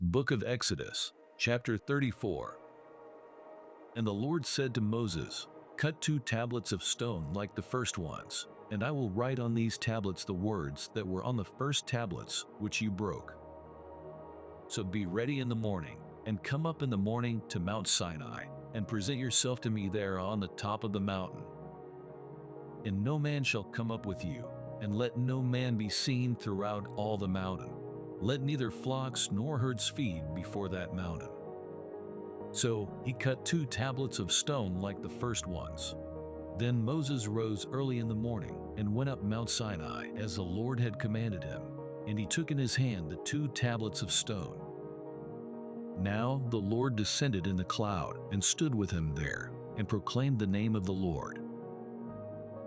Book of Exodus, chapter 34. And the Lord said to Moses, "Cut 2 tablets of stone like the first ones, and I will write on these tablets the words that were on the first tablets which you broke. So be ready in the morning, and come up in the morning to Mount Sinai, and present yourself to me there on the top of the mountain. And no man shall come up with you, and let no man be seen throughout all the mountain. Let neither flocks nor herds feed before that mountain." So he cut 2 tablets of stone like the first ones. Then Moses rose early in the morning and went up Mount Sinai as the Lord had commanded him, and he took in his hand the 2 tablets of stone. Now the Lord descended in the cloud and stood with him there, and proclaimed the name of the Lord.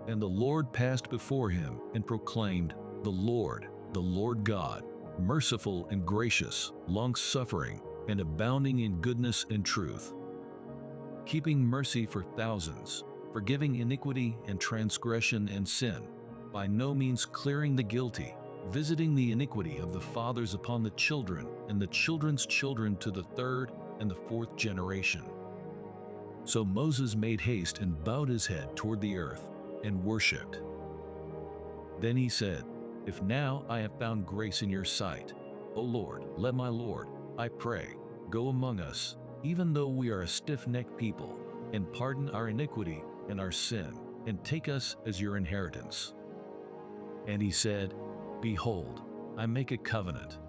And the Lord passed before him and proclaimed, the Lord God, merciful and gracious, long-suffering, and abounding in goodness and truth, keeping mercy for thousands, forgiving iniquity and transgression and sin, by no means clearing the guilty, visiting the iniquity of the fathers upon the children and the children's children to the 3rd and the 4th generation. So Moses made haste and bowed his head toward the earth and worshipped. Then he said, "If now I have found grace in your sight, O Lord, let my Lord, I pray, go among us, even though we are a stiff-necked people, and pardon our iniquity and our sin, and take us as your inheritance." And he said, "Behold, I make a covenant.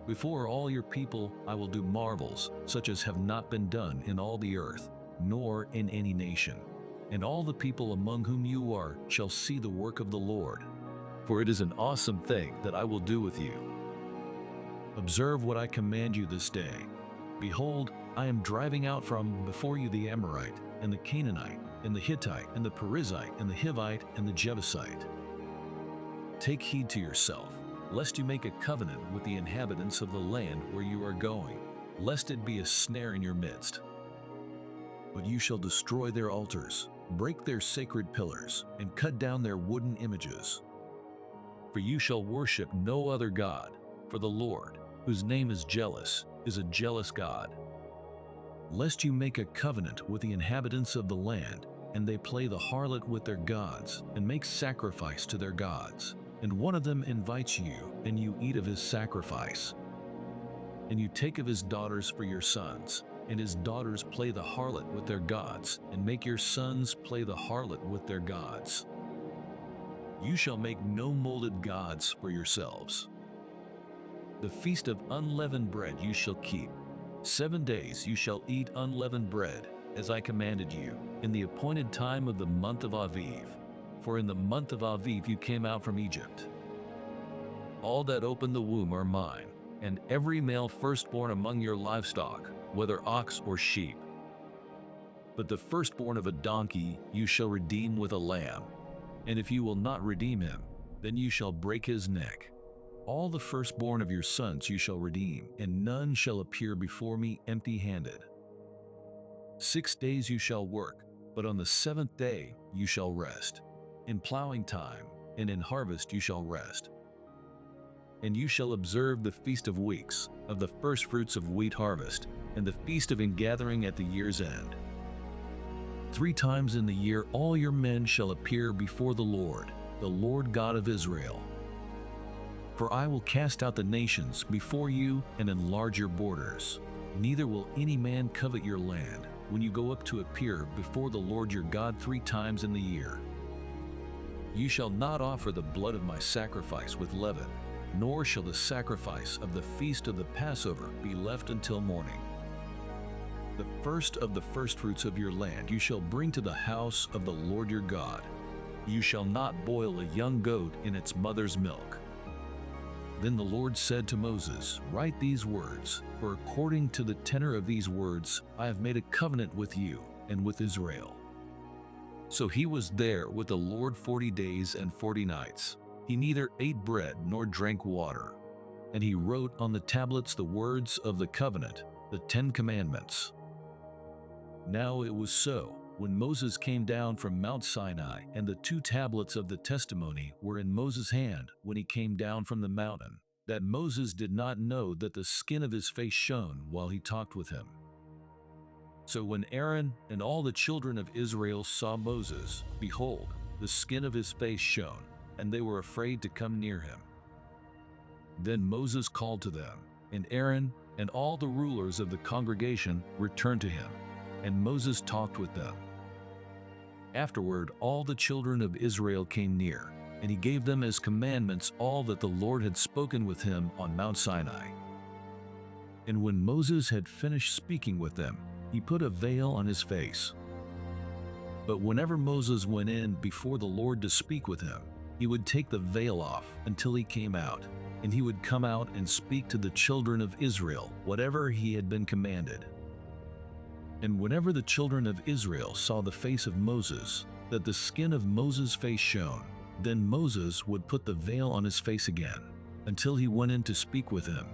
Before all your people I will do marvels such as have not been done in all the earth, nor in any nation. And all the people among whom you are shall see the work of the Lord. For it is an awesome thing that I will do with you. Observe what I command you this day. Behold, I am driving out from before you the Amorite, and the Canaanite, and the Hittite, and the Perizzite, and the Hivite, and the Jebusite. Take heed to yourself, lest you make a covenant with the inhabitants of the land where you are going, lest it be a snare in your midst. But you shall destroy their altars, break their sacred pillars, and cut down their wooden images. For you shall worship no other God, for the Lord, whose name is jealous, is a jealous God. Lest you make a covenant with the inhabitants of the land, and they play the harlot with their gods, and make sacrifice to their gods, and one of them invites you, and you eat of his sacrifice. And you take of his daughters for your sons, and his daughters play the harlot with their gods, and make your sons play the harlot with their gods. You shall make no molded gods for yourselves. The feast of unleavened bread you shall keep. 7 days you shall eat unleavened bread, as I commanded you, in the appointed time of the month of Aviv. For in the month of Aviv you came out from Egypt. All that open the womb are mine, and every male firstborn among your livestock, whether ox or sheep. But the firstborn of a donkey you shall redeem with a lamb. And if you will not redeem him, then you shall break his neck. All the firstborn of your sons you shall redeem, and none shall appear before me empty-handed. 6 days you shall work, but on the 7th day you shall rest. In plowing time and in harvest you shall rest. And you shall observe the Feast of Weeks, of the firstfruits of wheat harvest, and the Feast of Ingathering at the year's end. 3 times in the year all your men shall appear before the Lord God of Israel. For I will cast out the nations before you and enlarge your borders. Neither will any man covet your land when you go up to appear before the Lord your God 3 times in the year. You shall not offer the blood of my sacrifice with leaven, nor shall the sacrifice of the feast of the Passover be left until morning. The first of the firstfruits of your land you shall bring to the house of the Lord your God. You shall not boil a young goat in its mother's milk. Then the Lord said to Moses, "Write these words, for according to the tenor of these words I have made a covenant with you and with Israel." So he was there with the Lord 40 days and 40 nights. He neither ate bread nor drank water. And he wrote on the tablets the words of the covenant, the 10 commandments. Now it was so, when Moses came down from Mount Sinai, and the 2 tablets of the testimony were in Moses' hand when he came down from the mountain, that Moses did not know that the skin of his face shone while he talked with him. So when Aaron and all the children of Israel saw Moses, behold, the skin of his face shone, and they were afraid to come near him. Then Moses called to them, and Aaron and all the rulers of the congregation returned to him, and Moses talked with them. Afterward, all the children of Israel came near, and he gave them as commandments all that the Lord had spoken with him on Mount Sinai. And when Moses had finished speaking with them, he put a veil on his face. But whenever Moses went in before the Lord to speak with him, he would take the veil off until he came out, and he would come out and speak to the children of Israel whatever he had been commanded. And whenever the children of Israel saw the face of Moses, that the skin of Moses' face shone, then Moses would put the veil on his face again, until he went in to speak with him,